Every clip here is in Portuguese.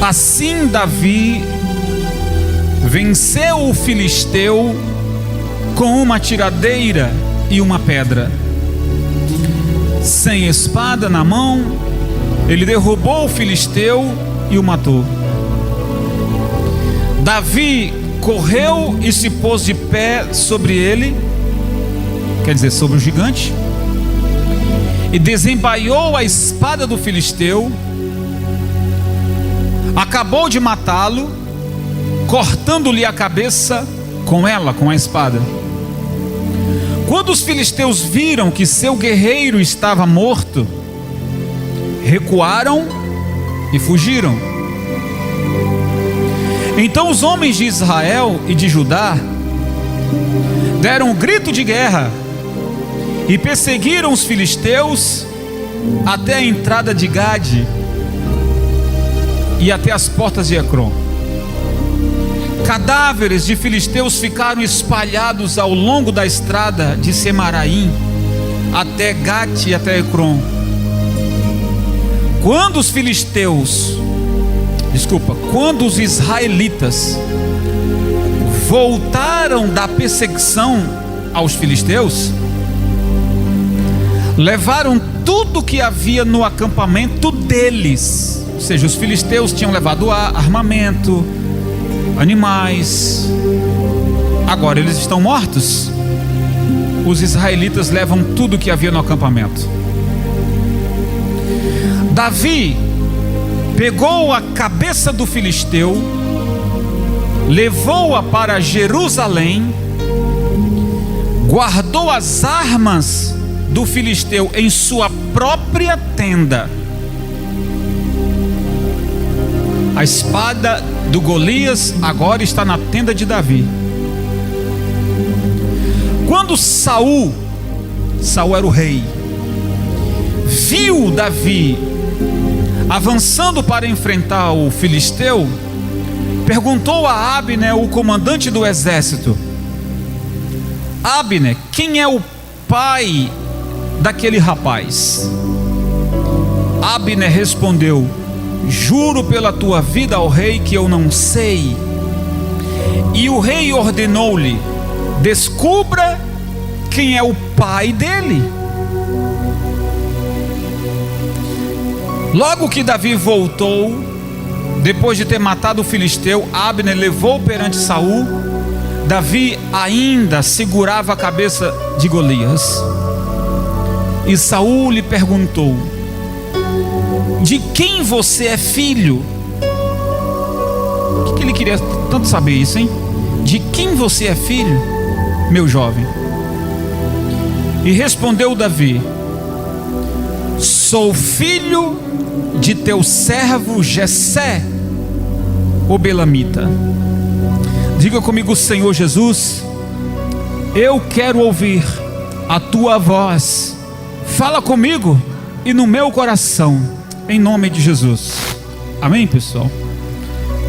Assim Davi venceu o filisteu com uma tiradeira e uma pedra. Sem espada na mão, ele derrubou o filisteu e o matou. Davi correu e se pôs de pé sobre ele, quer dizer, sobre o gigante, e desembaiou a espada do filisteu, acabou de matá-lo, cortando-lhe a cabeça com a espada. Quando os filisteus viram que seu guerreiro estava morto, recuaram e fugiram. Então os homens de Israel e de Judá deram um grito de guerra e perseguiram os filisteus até a entrada de Gade e até as portas de Ecrom. Cadáveres de filisteus ficaram espalhados ao longo da estrada de Semaraim até Gate e até Ecrom. Quando os israelitas voltaram da perseguição aos filisteus, levaram tudo que havia no acampamento deles. Ou seja, os filisteus tinham levado armamento, animais. Agora eles estão mortos. Os israelitas levam tudo que havia no acampamento. Davi pegou a cabeça do filisteu, levou-a para Jerusalém, guardou as armas do filisteu em sua própria tenda. A espada do Golias agora está na tenda de Davi. Quando Saul era o rei, viu Davi avançando para enfrentar o filisteu, perguntou a Abner, o comandante do exército: Abner, quem é o pai daquele rapaz? Abner respondeu: juro pela tua vida ao rei que eu não sei. E o rei ordenou-lhe: descubra quem é o pai dele. Logo que Davi voltou, depois de ter matado o filisteu, Abner levou perante Saul. Davi ainda segurava a cabeça de Golias. E Saul lhe perguntou: de quem você é filho? O que ele queria tanto saber isso, hein? De quem você é filho, meu jovem? E respondeu Davi: sou filho de teu servo Jessé, o belamita. Diga comigo: Senhor Jesus, eu quero ouvir a tua voz. Fala comigo e no meu coração, em nome de Jesus. Amém, pessoal?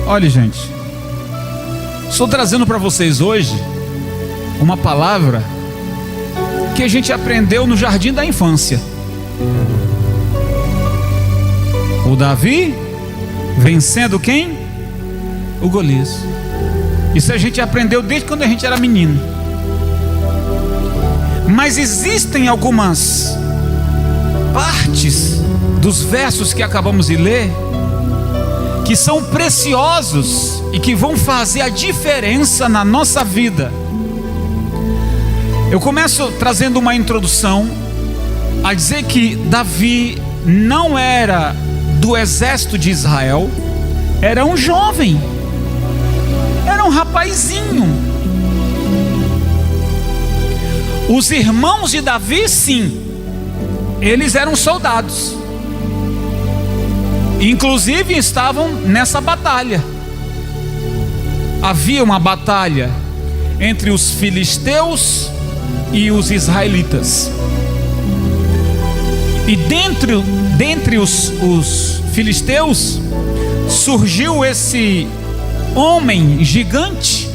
Olha, gente, estou trazendo para vocês hoje uma palavra que a gente aprendeu no jardim da infância. O Davi vencendo quem? O Golias. Isso a gente aprendeu desde quando a gente era menino. Mas existem algumas partes dos versos que acabamos de ler que são preciosos e que vão fazer a diferença na nossa vida. Eu começo trazendo uma introdução a dizer que Davi não era do exército de Israel, era um jovem, era um rapazinho. Os irmãos de Davi, sim, eles eram soldados, inclusive estavam nessa batalha. Havia uma batalha entre os filisteus e os israelitas. E dentre os filisteus surgiu esse homem gigante.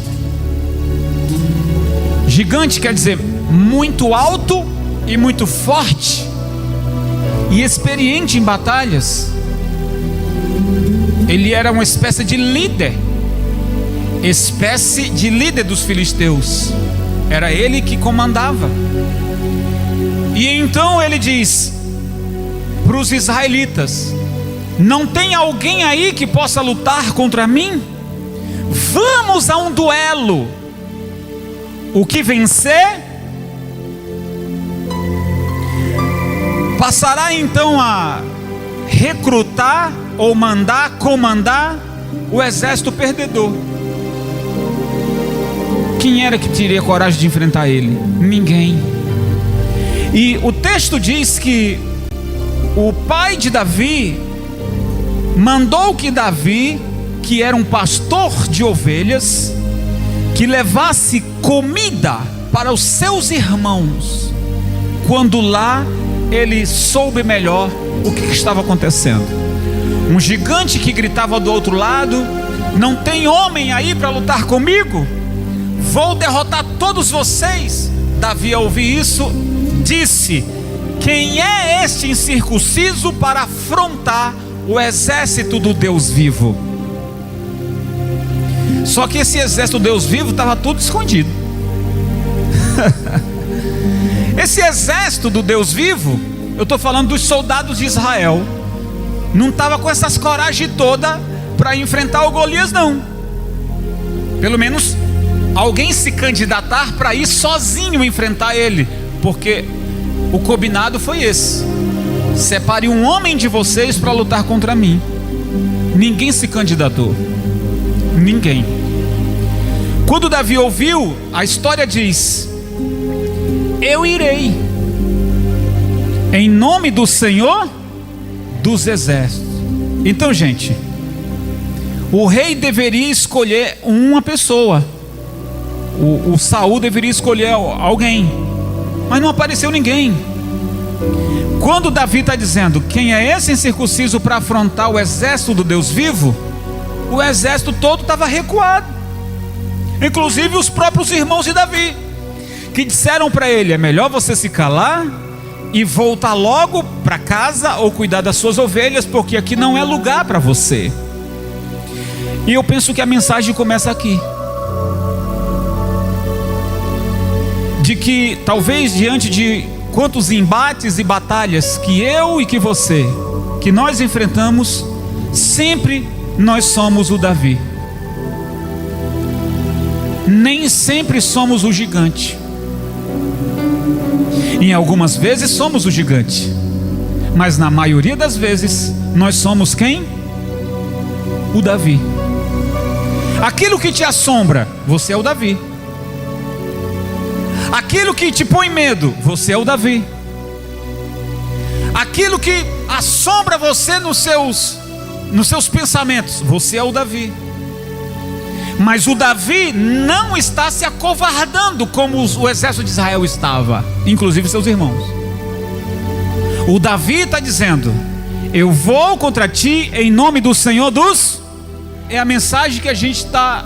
Gigante quer dizer muito alto e muito forte e experiente em batalhas. Ele era uma espécie de líder dos filisteus. Era ele que comandava. E então ele diz para os israelitas: não tem alguém aí que possa lutar contra mim? Vamos a um duelo. O que vencer passará então a recrutar ou comandar o exército perdedor. Quem era que teria coragem de enfrentar ele? Ninguém. E o texto diz que o pai de Davi mandou que Davi, que era um pastor de ovelhas, que levasse comida para os seus irmãos, quando lá ele soube melhor o que estava acontecendo. Um gigante que gritava do outro lado: não tem homem aí para lutar comigo? Vou derrotar todos vocês. Davi, ao ouvir isso, disse: quem é este incircunciso para afrontar o exército do Deus vivo? Só que esse exército do Deus vivo estava tudo escondido. Esse exército do Deus vivo, eu estou falando dos soldados de Israel, não estava com essas coragem toda para enfrentar o Golias, não. Pelo menos alguém se candidatar para ir sozinho enfrentar ele, porque o combinado foi esse: separe um homem de vocês para lutar contra mim. Ninguém se candidatou, ninguém. Quando Davi ouviu, a história diz: eu irei em nome do Senhor dos exércitos. Então, gente, o rei deveria escolher uma pessoa. O Saul deveria escolher alguém, mas não apareceu ninguém. Quando Davi está dizendo: quem é esse incircunciso para afrontar o exército do Deus vivo? O exército todo estava recuado, inclusive os próprios irmãos de Davi, que disseram para ele: é melhor você se calar e voltar logo para casa ou cuidar das suas ovelhas, porque aqui não é lugar para você. E eu penso que a mensagem começa aqui, de que talvez diante de quantos embates e batalhas que eu e que você, que nós enfrentamos, sempre nós somos o Davi. Nem sempre somos o gigante. Em algumas vezes somos o gigante, mas na maioria das vezes nós somos quem? O Davi. Aquilo que te assombra, você é o Davi. Aquilo que te põe medo, você é o Davi. Aquilo que assombra você nos seus pensamentos, você é o Davi. Mas o Davi não está se acovardando como o exército de Israel estava, inclusive seus irmãos. O Davi está dizendo: eu vou contra ti em nome do Senhor dos... É a mensagem que a gente está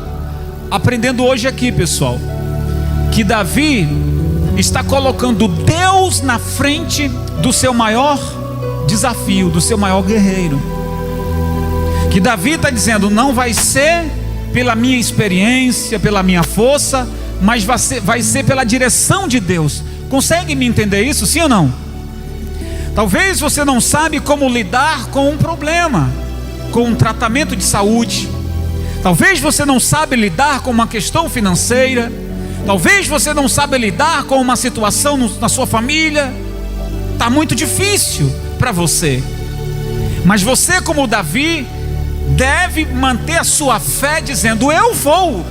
aprendendo hoje aqui, pessoal. Que Davi está colocando Deus na frente do seu maior desafio, do seu maior guerreiro. Que Davi está dizendo: não vai ser pela minha experiência, pela minha força, mas vai ser pela direção de Deus. Consegue me entender isso, sim ou não? Talvez você não sabe como lidar com um problema, com um tratamento de saúde. Talvez você não sabe lidar com uma questão financeira. Talvez você não sabe lidar com uma situação na sua família. Está muito difícil para você. Mas você, como Davi, deve manter a sua fé dizendo: eu vou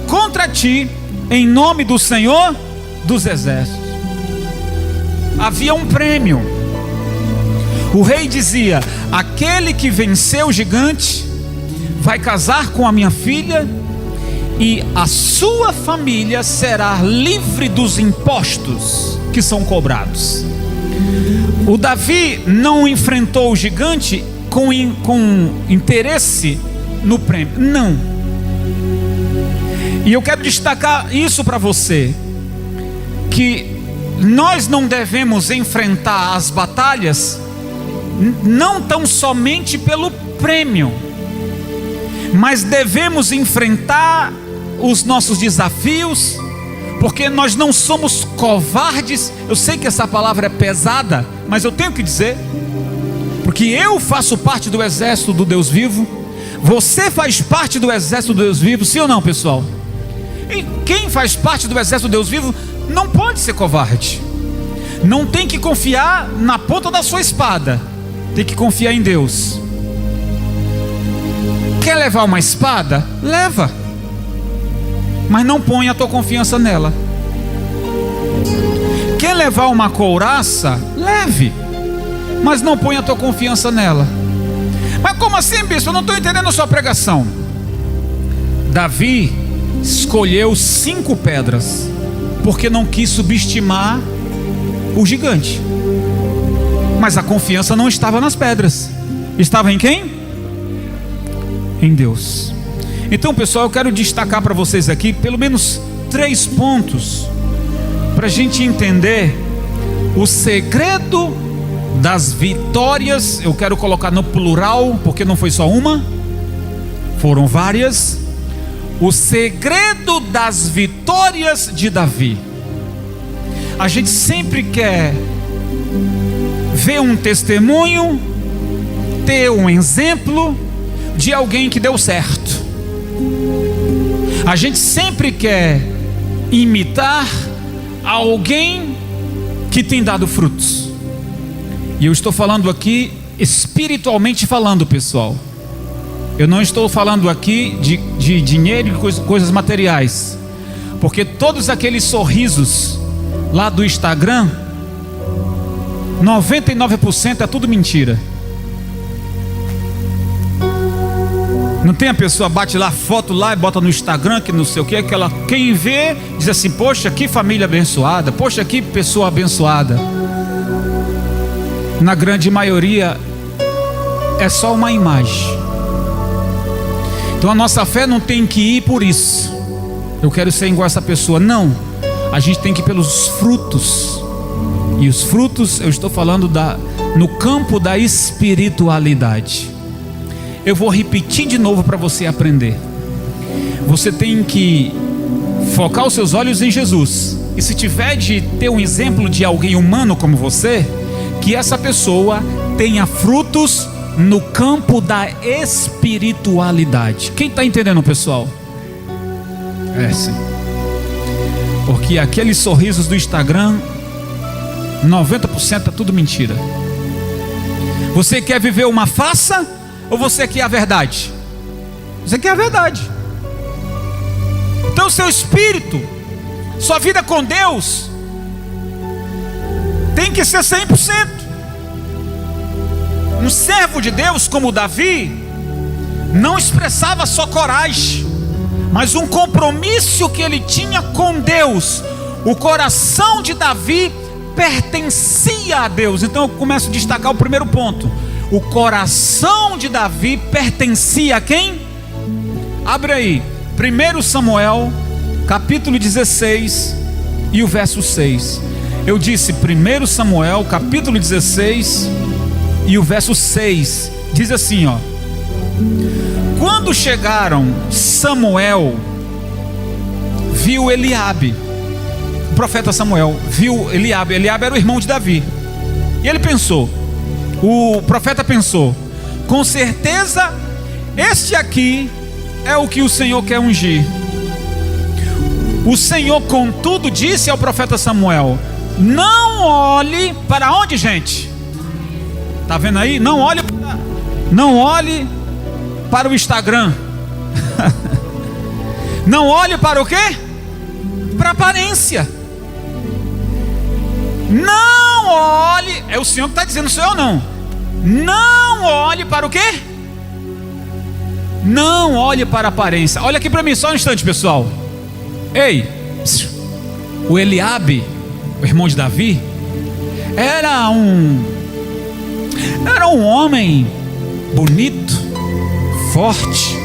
contra ti em nome do Senhor dos exércitos. Havia um prêmio. O rei dizia: aquele que venceu o gigante vai casar com a minha filha, e a sua família será livre dos impostos que são cobrados. O Davi não enfrentou o gigante com interesse no prêmio, não. E eu quero destacar isso para você, que nós não devemos enfrentar as batalhas não tão somente pelo prêmio, mas devemos enfrentar os nossos desafios, porque nós não somos covardes. Eu sei que essa palavra é pesada, mas eu tenho que dizer, porque eu faço parte do exército do Deus vivo, você faz parte do exército do Deus vivo, sim ou não, pessoal? E quem faz parte do exército do Deus vivo não pode ser covarde, não tem que confiar na ponta da sua espada, tem que confiar em Deus. Quer levar uma espada? Leva, mas não ponha a tua confiança nela. Quer levar uma couraça? Leve, mas não ponha a tua confiança nela. Mas como assim, bispo? Eu não estou entendendo a sua pregação. Davi escolheu 5 pedras, porque não quis subestimar o gigante. Mas a confiança não estava nas pedras, estava em quem? Em Deus. Então, pessoal, eu quero destacar para vocês aqui pelo menos 3 pontos, para a gente entender o segredo das vitórias. Eu quero colocar no plural, porque não foi só uma, foram várias. O segredo das vitórias de Davi. A gente sempre quer ver um testemunho, ter um exemplo de alguém que deu certo. A gente sempre quer imitar alguém que tem dado frutos. E eu estou falando aqui espiritualmente falando, pessoal. Eu não estou falando aqui de dinheiro e coisas materiais, porque todos aqueles sorrisos lá do Instagram, 99% é tudo mentira. Não tem a pessoa bate lá foto lá e bota no Instagram que não sei o que, aquela, quem vê diz assim: poxa, que família abençoada, poxa, que pessoa abençoada. Na grande maioria é só uma imagem. Então a nossa fé não tem que ir por isso. Eu quero ser igual essa pessoa. Não, a gente tem que ir pelos frutos. E os frutos, eu estou falando no campo da espiritualidade. Eu vou repetir de novo para você aprender. Você tem que focar os seus olhos em Jesus. E se tiver de ter um exemplo de alguém humano como você, que essa pessoa tenha frutos no campo da espiritualidade. Quem está entendendo, pessoal? É sim. Porque aqueles sorrisos do Instagram, 90% é tudo mentira. Você quer viver uma farsa ou você quer a verdade? Você quer a verdade. Então seu espírito, sua vida com Deus tem que ser 100%. Um servo de Deus como Davi não expressava só coragem, mas um compromisso que ele tinha com Deus. O coração de Davi pertencia a Deus. Então eu começo a destacar o primeiro ponto. O coração de Davi pertencia a quem? Abre aí, 1 Samuel, capítulo 16 e o verso 6. Eu disse 1 Samuel, capítulo 16 e o verso 6. Diz assim, ó: quando chegaram, Samuel viu Eliabe. O profeta Samuel viu Eliabe. Eliabe era o irmão de Davi. E ele pensou, o profeta pensou: com certeza este aqui é o que o Senhor quer ungir. O Senhor, contudo, disse ao profeta Samuel: não olhe para onde, gente? Está vendo aí? Não olhe para o Instagram. Não olhe para o quê? Para a aparência. Não olhe, é o Senhor que está dizendo, sou eu não. Não olhe para o quê? Não olhe para a aparência. Olha aqui para mim, só um instante, pessoal. Ei, o Eliabe, o irmão de Davi, era um homem bonito, forte,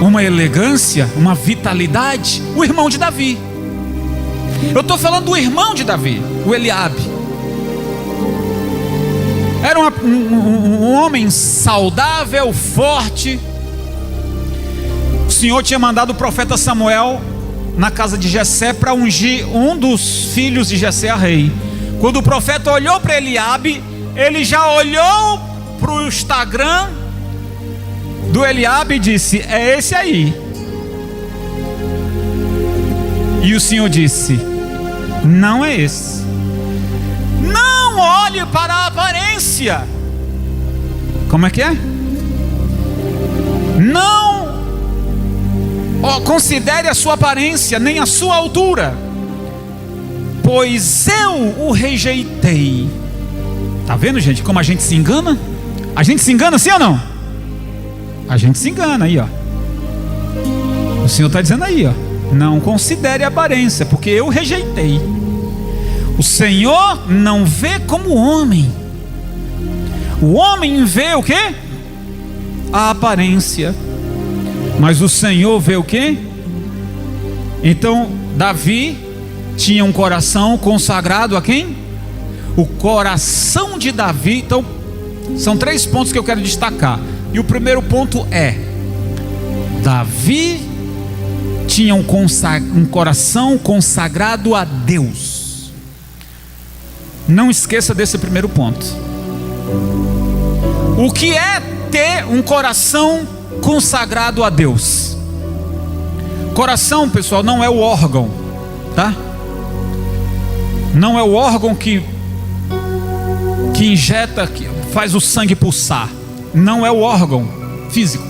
uma elegância, uma vitalidade. O irmão de Davi. Eu estou falando do irmão de Davi, o Eliabe. Era um homem saudável, forte, Senhor tinha mandado o profeta Samuel na casa de Jessé para ungir um dos filhos de Jessé a rei. Quando o profeta olhou para Eliabe, ele já olhou para o Instagram do Eliabe e disse: é esse aí. E o Senhor disse: não é esse. Não olhe para a aparência. Como é que é? Não considere a sua aparência, nem a sua altura, pois eu o rejeitei. Está vendo, gente, como a gente se engana? A gente se engana, sim ou não? A gente se engana aí, ó. O Senhor está dizendo aí, ó: não considere a aparência, porque eu rejeitei. O Senhor não vê como o homem. O homem vê o quê? A aparência. Mas o Senhor vê o quê? Então Davi tinha um coração consagrado a quem? O coração de Davi. Então são 3 pontos que eu quero destacar. E o primeiro ponto é: Davi tinha um coração consagrado a Deus. Não esqueça desse primeiro ponto. O que é ter um coração consagrado a Deus? Coração, pessoal, não é o órgão, tá? Não é o órgão que injeta, que faz o sangue pulsar. Não é o órgão físico.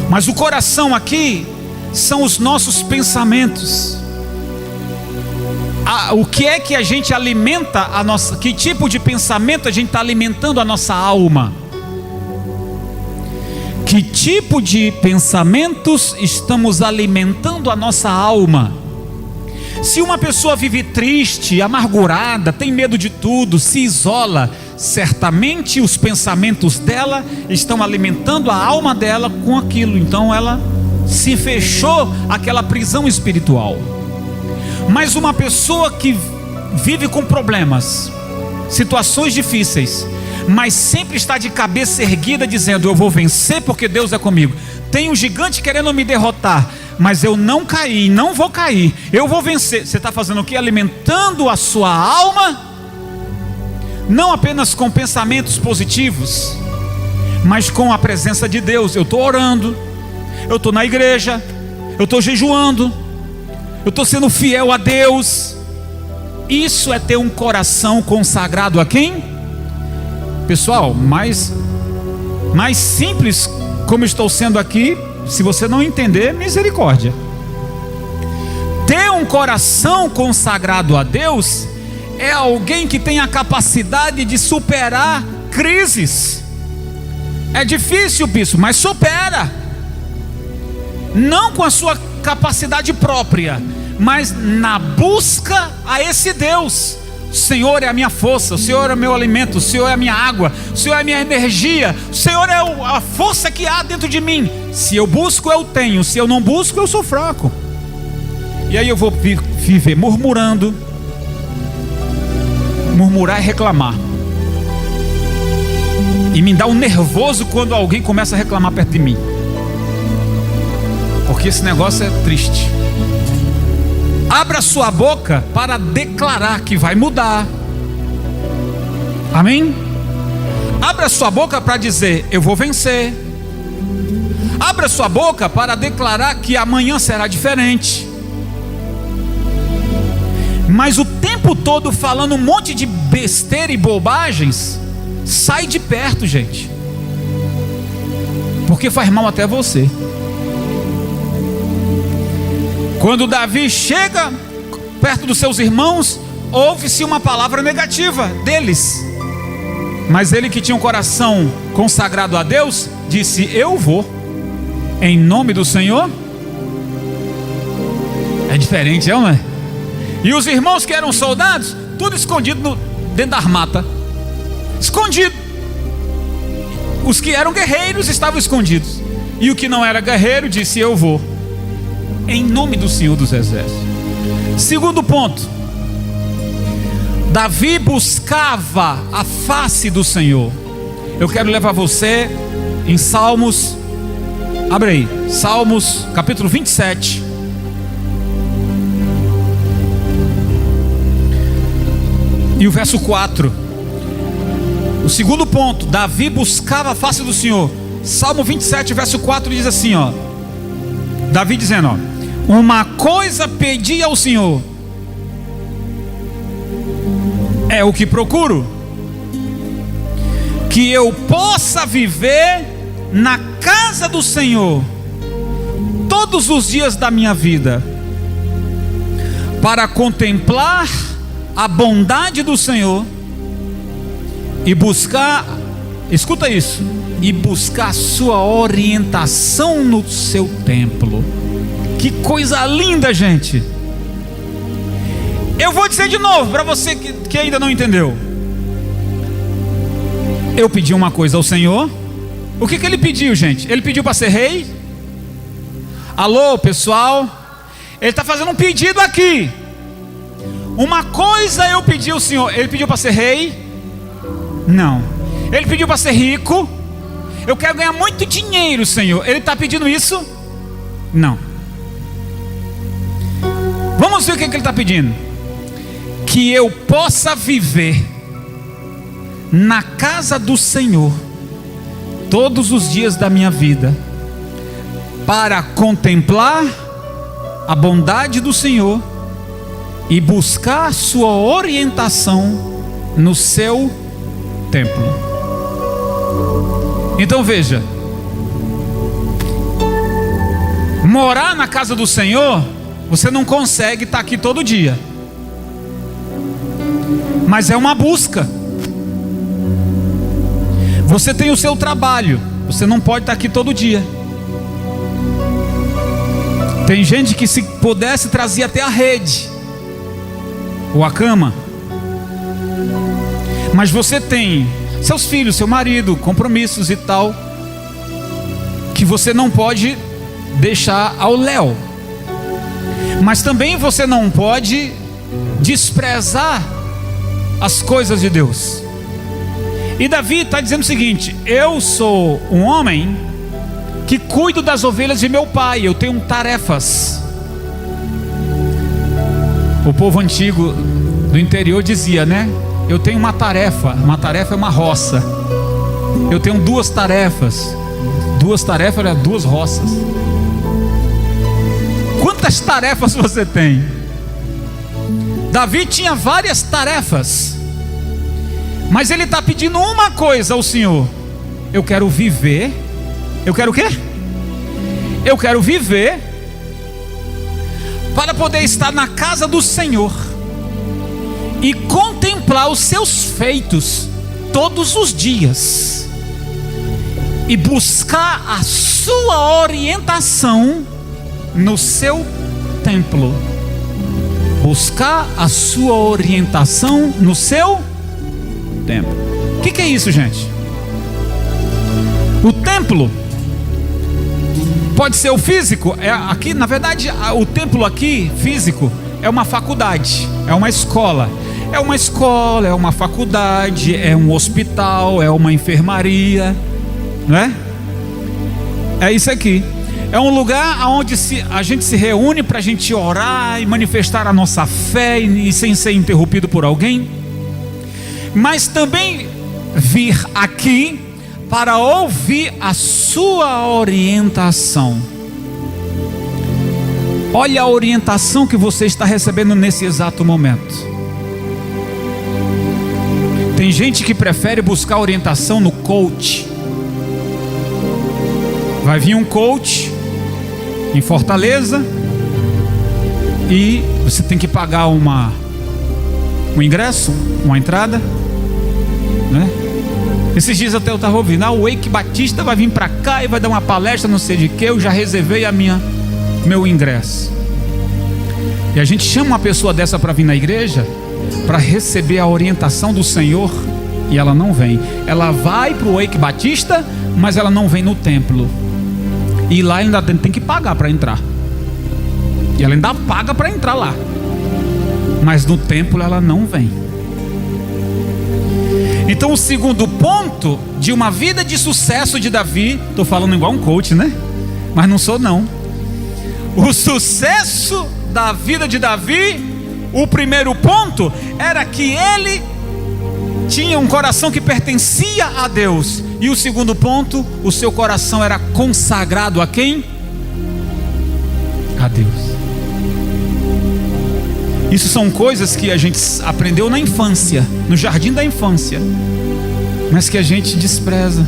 Mas o coração aqui são os nossos pensamentos. O que é que a gente alimenta a nossa? Que tipo de pensamento a gente está alimentando a nossa alma? Que tipo de pensamentos estamos alimentando a nossa alma? Se uma pessoa vive triste, amargurada, tem medo de tudo, se isola, certamente os pensamentos dela estão alimentando a alma dela com aquilo. Então ela se fechou àquela prisão espiritual. Mas uma pessoa que vive com problemas, situações difíceis, mas sempre está de cabeça erguida dizendo: eu vou vencer porque Deus é comigo. Tem um gigante querendo me derrotar, mas eu não caí, não vou cair, eu vou vencer. Você está fazendo o que? Alimentando a sua alma, não apenas com pensamentos positivos, mas com a presença de Deus. Eu estou orando, eu estou na igreja, eu estou jejuando, eu estou sendo fiel a Deus. Isso é ter um coração consagrado a quem? Pessoal, mais simples como estou sendo aqui, se você não entender, misericórdia. Ter um coração consagrado a Deus é alguém que tem a capacidade de superar crises. É difícil, bispo, mas supera. Não com a sua capacidade própria, mas na busca a esse Deus. O Senhor é a minha força, o Senhor é o meu alimento, o Senhor é a minha água, o Senhor é a minha energia, o Senhor é a força que há dentro de mim. Se eu busco, eu tenho. Se eu não busco, eu sou fraco. E aí eu vou viver murmurando. Murmurar é reclamar. E me dá um nervoso quando alguém começa a reclamar perto de mim, porque esse negócio é triste. Abra sua boca para declarar que vai mudar. Amém? Abra sua boca para dizer: eu vou vencer. Abra sua boca para declarar que amanhã será diferente. Mas o tempo todo falando um monte de besteira e bobagens, sai de perto, gente, porque faz mal até você. Quando Davi chega perto dos seus irmãos, ouve-se uma palavra negativa deles, mas ele, que tinha um coração consagrado a Deus, disse: eu vou, em nome do Senhor. É diferente, não é? E os irmãos que eram soldados, tudo escondido dentro da armata, escondido. Os que eram guerreiros estavam escondidos, e o que não era guerreiro disse: eu vou, em nome do Senhor dos Exércitos. Segundo ponto, Davi buscava a face do Senhor. Eu quero levar você em Salmos Abre aí, Salmos capítulo 27. E o verso 4. O segundo ponto, Davi buscava a face do Senhor. Salmo 27, verso 4 diz assim, ó. Davi dizendo, ó: uma coisa pedi ao Senhor, é o que procuro, que eu possa viver na casa do Senhor todos os dias da minha vida, para contemplar a bondade do Senhor e buscar, escuta isso, e buscar sua orientação no seu templo. Que coisa linda, gente. Eu vou dizer de novo para você que ainda não entendeu. Eu pedi uma coisa ao Senhor. O que ele pediu, gente? Ele pediu para ser rei? Alô, pessoal? Ele está fazendo um pedido aqui. Uma coisa eu pedi ao Senhor. Ele pediu para ser rei? Não. Ele pediu para ser rico? Eu quero ganhar muito dinheiro, Senhor. Ele está pedindo isso? Não. Vamos ver o que ele está pedindo. Que eu possa viver na casa do Senhor todos os dias da minha vida, para contemplar a bondade do Senhor e buscar sua orientação no seu templo. Então veja, morar na casa do Senhor, você não consegue estar aqui todo dia, mas é uma busca. Você tem o seu trabalho, você não pode estar aqui todo dia. Tem gente que, se pudesse, trazia até a rede ou a cama. Mas você tem seus filhos, seu marido, compromissos e tal, que você não pode deixar ao léu. Mas também você não pode desprezar as coisas de Deus. E Davi está dizendo o seguinte: eu sou um homem que cuido das ovelhas de meu pai, eu tenho tarefas. O povo antigo do interior dizia, né? Eu tenho uma tarefa é uma roça. Eu tenho duas tarefas eram duas roças. Quantas tarefas você tem? Davi tinha várias tarefas, mas ele está pedindo uma coisa ao Senhor: eu quero viver. Eu quero o quê? Eu quero viver para poder estar na casa do Senhor e contemplar os seus feitos todos os dias e buscar a sua orientação no seu templo. Buscar a sua orientação no seu templo. O que é isso, gente? O templo pode ser o físico. Aqui, na verdade, o templo aqui físico é uma faculdade, é uma escola. É uma escola, é uma faculdade, é um hospital, é uma enfermaria, não é? É isso aqui. É um lugar onde a gente se reúne para a gente orar e manifestar a nossa fé e sem ser interrompido por alguém. Mas também vir aqui para ouvir a sua orientação. Olha a orientação que você está recebendo nesse exato momento. Tem gente que prefere buscar orientação no coach. Vai vir um coach em Fortaleza e você tem que pagar um ingresso, uma entrada, né? Esses dias até eu estava ouvindo, o Wake Batista vai vir para cá e vai dar uma palestra, não sei de que, eu já reservei meu ingresso. E a gente chama uma pessoa dessa para vir na igreja, para receber a orientação do Senhor, e ela não vem. Ela vai para o Wake Batista, mas ela não vem no templo. E lá ainda tem que pagar para entrar. E ela ainda paga para entrar lá. Mas no templo ela não vem. Então o segundo ponto de uma vida de sucesso de Davi, estou falando igual um coach, né? Mas não sou não. O sucesso da vida de Davi, o primeiro ponto era que ele tinha um coração que pertencia a Deus. E o segundo ponto, o seu coração era consagrado a quem? A Deus. Isso são coisas que a gente aprendeu na infância, no jardim da infância, mas que a gente despreza.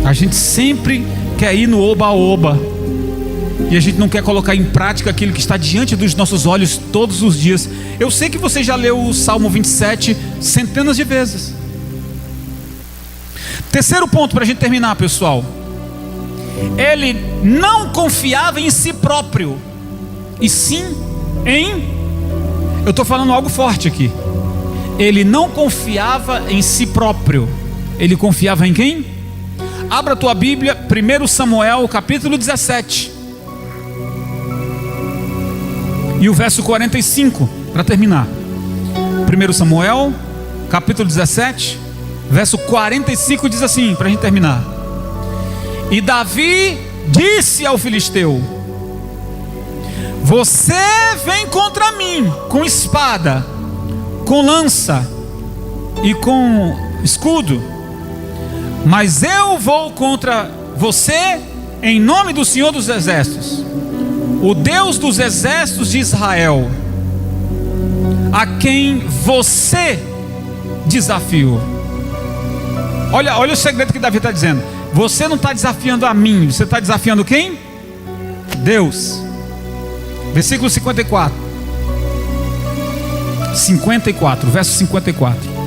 A gente sempre quer ir no oba-oba, e a gente não quer colocar em prática aquilo que está diante dos nossos olhos todos os dias. Eu sei que você já leu o Salmo 27 centenas de vezes. Terceiro ponto para a gente terminar, pessoal. Ele não confiava em si próprio, e sim eu estou falando algo forte aqui. Ele não confiava em si próprio. Ele confiava em quem? Abra a tua Bíblia, 1 Samuel capítulo 17 e o verso 45, para terminar. 1 Samuel capítulo 17, verso 45 diz assim, para a gente terminar: E Davi disse ao filisteu: Você vem contra mim com espada, com lança e com escudo, mas eu vou contra você em nome do Senhor dos Exércitos, o Deus dos exércitos de Israel, a quem você desafiou. Olha o segredo que Davi está dizendo. Você não está desafiando a mim, você está desafiando quem? Deus. Versículo 54, verso 54.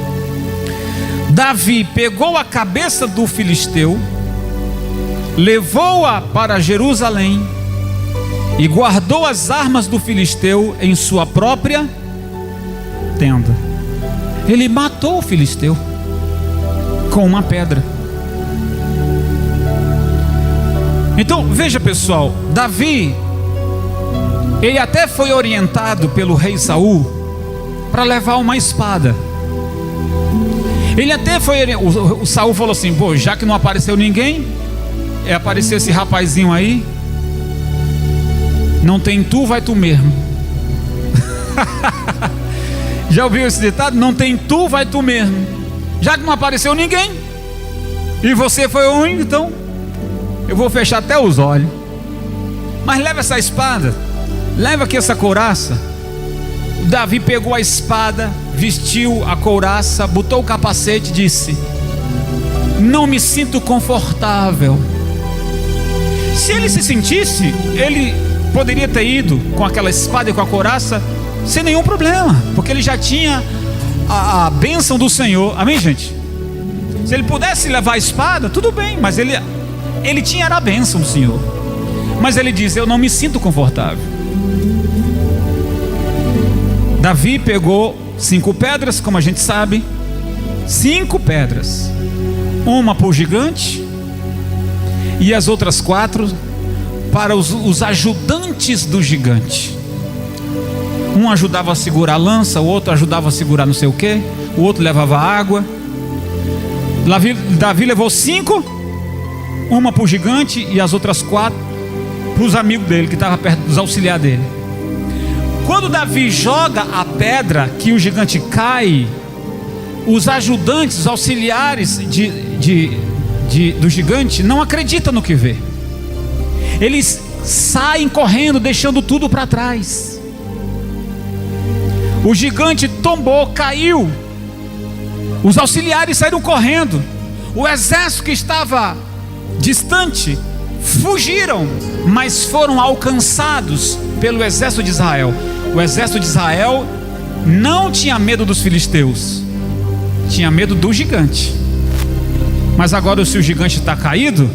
Davi pegou a cabeça do filisteu, levou-a para Jerusalém e guardou as armas do filisteu em sua própria tenda. Ele matou o filisteu com uma pedra. Então veja, pessoal, Davi, ele até foi orientado pelo rei Saul para levar uma espada. Ele até foi, o Saul falou assim: pô, já que não apareceu ninguém, apareceu esse rapazinho aí, não tem tu, vai tu mesmo. Já ouviu esse ditado? Não tem tu, vai tu mesmo. Já que não apareceu ninguém e você foi o único, então eu vou fechar até os olhos. Mas leva essa espada, leva aqui essa couraça. Davi pegou a espada, vestiu a couraça, botou o capacete e disse: não me sinto confortável. Se ele se sentisse, ele poderia ter ido com aquela espada e com a couraça sem nenhum problema, porque ele já tinha a bênção do Senhor. Amém, gente? Se ele pudesse levar a espada, tudo bem, mas ele tinha a bênção do Senhor. Mas ele diz: eu não me sinto confortável. Davi pegou 5 pedras, como a gente sabe, 5 pedras, uma para o gigante e as outras 4 para os ajudantes do gigante. Um ajudava a segurar a lança, o outro ajudava a segurar não sei o que, o outro levava água. Davi levou 5, uma para o gigante e as outras 4 para os amigos dele, que estavam perto dos auxiliares dele. Quando Davi joga a pedra, que o gigante cai, os ajudantes, os auxiliares do gigante não acreditam no que vê. Eles saem correndo, deixando tudo para trás. O gigante tombou, caiu. Os auxiliares saíram correndo. O exército que estava distante fugiram, mas foram alcançados pelo exército de Israel. O exército de Israel não tinha medo dos filisteus, tinha medo do gigante. Mas agora, se o gigante está caído,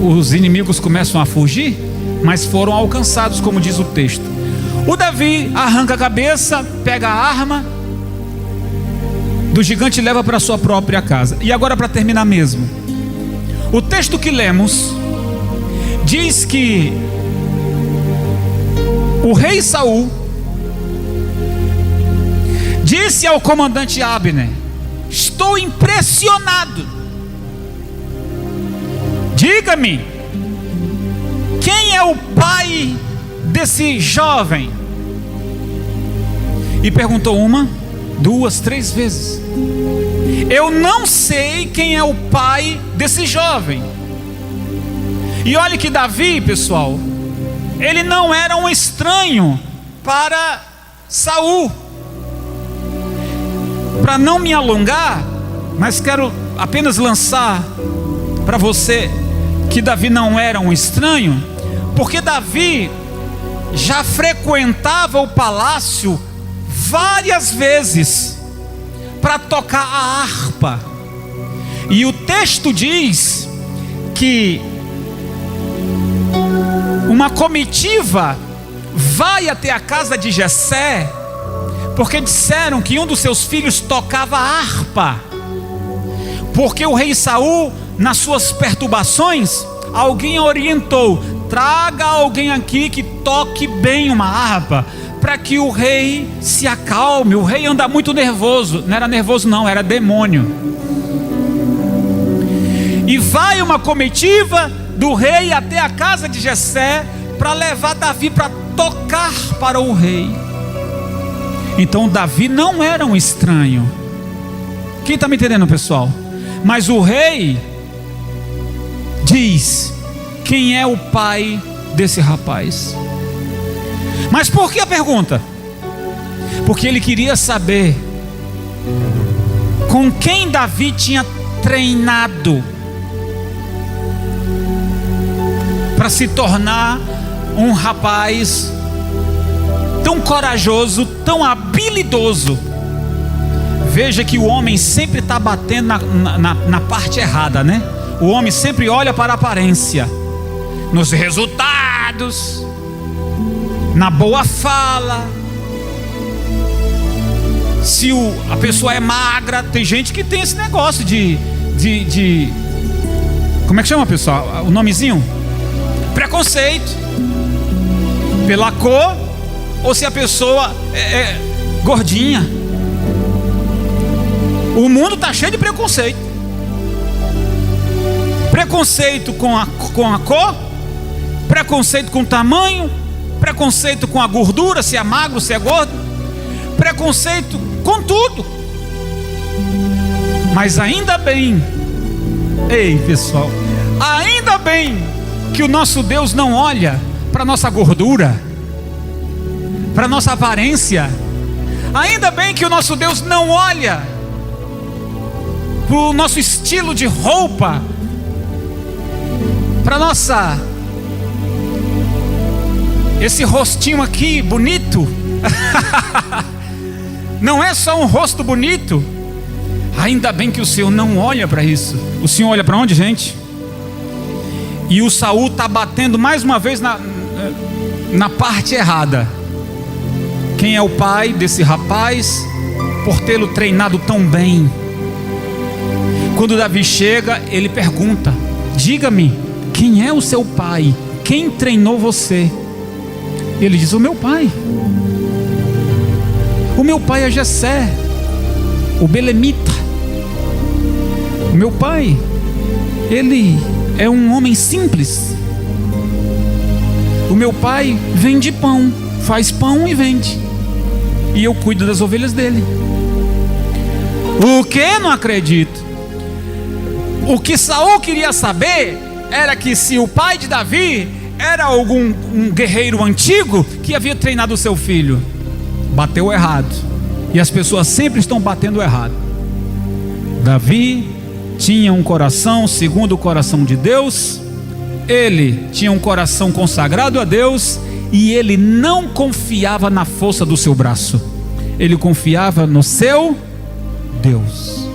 os inimigos começam a fugir, mas foram alcançados, como diz o texto. O Davi arranca a cabeça, pega a arma do gigante e leva para sua própria casa. E agora, para terminar mesmo, o texto que lemos diz que o rei Saul disse ao comandante Abner: estou impressionado diga-me, quem é o pai desse jovem? E perguntou 1, 2, 3 vezes. Eu não sei quem é o pai desse jovem. E olhe que Davi, pessoal, ele não era um estranho para Saul. Para não me alongar, mas quero apenas lançar para você que Davi não era um estranho, porque Davi já frequentava o palácio várias vezes para tocar a harpa. E o texto diz que uma comitiva vai até a casa de Jessé, porque disseram que um dos seus filhos tocava harpa. Porque o rei Saul, nas suas perturbações, alguém orientou: traga alguém aqui que toque bem uma harpa, para que o rei se acalme. O rei anda muito nervoso. Não era nervoso não, era demônio. E vai uma comitiva do rei até a casa de Jessé para levar Davi para tocar para o rei. Então Davi não era um estranho. Quem está me entendendo, pessoal? Mas o rei diz: quem é o pai desse rapaz? Mas por que a pergunta? Porque ele queria saber com quem Davi tinha treinado para se tornar um rapaz tão corajoso, tão habilidoso. Veja que o homem sempre está batendo na parte errada, né? O homem sempre olha para a aparência, nos resultados, na boa fala. Se a pessoa é magra, tem gente que tem esse negócio de como é que chama, pessoal? O nomezinho? Preconceito pela cor, ou se a pessoa é gordinha. O mundo está cheio de preconceito. Preconceito com a cor, preconceito com o tamanho, preconceito com a gordura, se é magro, se é gordo, preconceito com tudo. Mas ainda bem, ei pessoal, ainda bem que o nosso Deus não olha para nossa gordura, para nossa aparência. Ainda bem que o nosso Deus não olha para o nosso estilo de roupa, para esse rostinho aqui bonito. Não é só um rosto bonito. Ainda bem que o Senhor não olha para isso. O Senhor olha para onde, gente? E o Saul está batendo mais uma vez na parte errada. Quem é o pai desse rapaz por tê-lo treinado tão bem? Quando Davi chega, ele pergunta: diga-me, quem é o seu pai? Quem treinou você? Ele diz: o meu pai. O meu pai é Jessé, o belemita. O meu pai, ele é um homem simples. O meu pai vende pão, faz pão e vende, e eu cuido das ovelhas dele. O que? Não acredito. O que Saul queria saber era que se o pai de Davi era um guerreiro antigo que havia treinado o seu filho. Bateu errado. E as pessoas sempre estão batendo errado. Davi tinha um coração segundo o coração de Deus. Ele tinha um coração consagrado a Deus. E ele não confiava na força do seu braço. Ele confiava no seu Deus.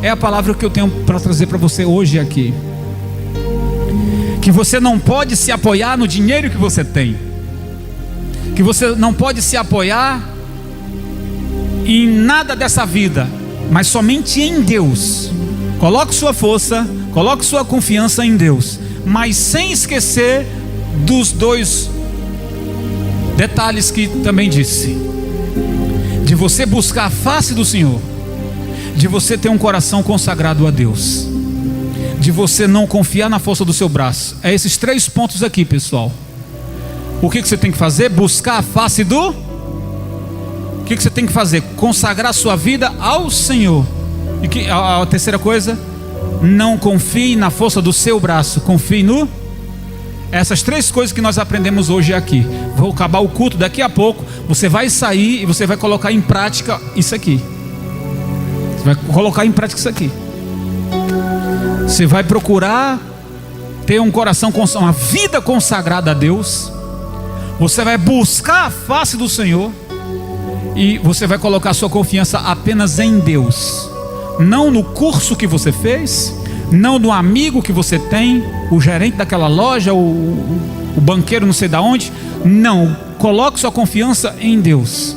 É a palavra que eu tenho para trazer para você hoje aqui. Que você não pode se apoiar no dinheiro que você tem. Que você não pode se apoiar em nada dessa vida, mas somente em Deus. Coloque sua força, coloque sua confiança em Deus, mas sem esquecer dos 2 detalhes que também disse: de você buscar a face do Senhor, de você ter um coração consagrado a Deus, de você não confiar na força do seu braço. É esses 3 pontos aqui, pessoal. O que você tem que fazer? Buscar a face do... O que você tem que fazer? Consagrar sua vida ao Senhor. E a terceira coisa, não confie na força do seu braço, confie no... Essas 3 coisas que nós aprendemos hoje aqui. Vou acabar o culto daqui a pouco. Você vai sair e você vai colocar em prática isso aqui. Você vai colocar em prática isso aqui. Você vai procurar ter um coração, uma vida consagrada a Deus. Você vai buscar a face do Senhor. E você vai colocar sua confiança apenas em Deus. Não no curso que você fez, não no amigo que você tem, o gerente daquela loja, o banqueiro não sei da onde. Não, coloque sua confiança em Deus.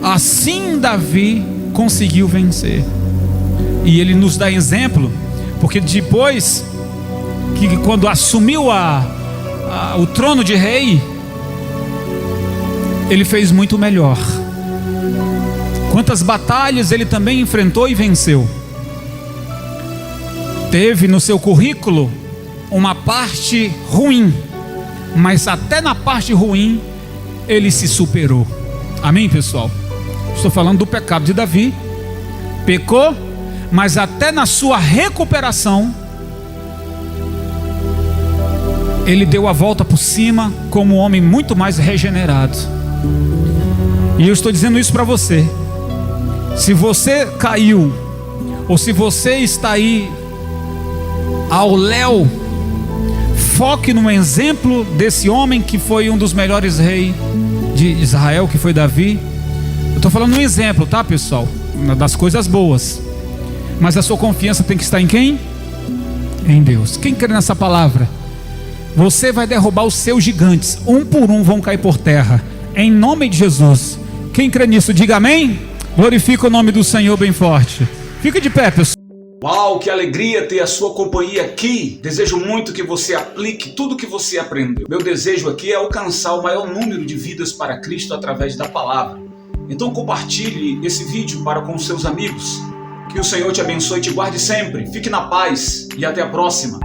Assim Davi conseguiu vencer. E ele nos dá exemplo, porque depois que quando assumiu o trono de rei, ele fez muito melhor. Quantas batalhas ele também enfrentou e venceu. Teve no seu currículo uma parte ruim, mas até na parte ruim ele se superou. Amém, pessoal? Estou falando do pecado de Davi. Pecou, mas até na sua recuperação ele deu a volta por cima como um homem muito mais regenerado. E eu estou dizendo isso para você. Se você caiu, ou se você está aí ao léu, foque no exemplo desse homem que foi um dos melhores reis de Israel, que foi Davi. Eu estou falando um exemplo, tá, pessoal? Das coisas boas. Mas a sua confiança tem que estar em quem? Em Deus. Quem crê nessa palavra? Você vai derrubar os seus gigantes, um por um vão cair por terra, em nome de Jesus. Quem crê nisso, diga amém. Glorifica o nome do Senhor bem forte. Fica de pé, pessoal. Uau, que alegria ter a sua companhia aqui. Desejo muito que você aplique tudo que você aprendeu. Meu desejo aqui é alcançar o maior número de vidas para Cristo através da palavra. Então compartilhe esse vídeo para com seus amigos. Que o Senhor te abençoe e te guarde sempre. Fique na paz e até a próxima.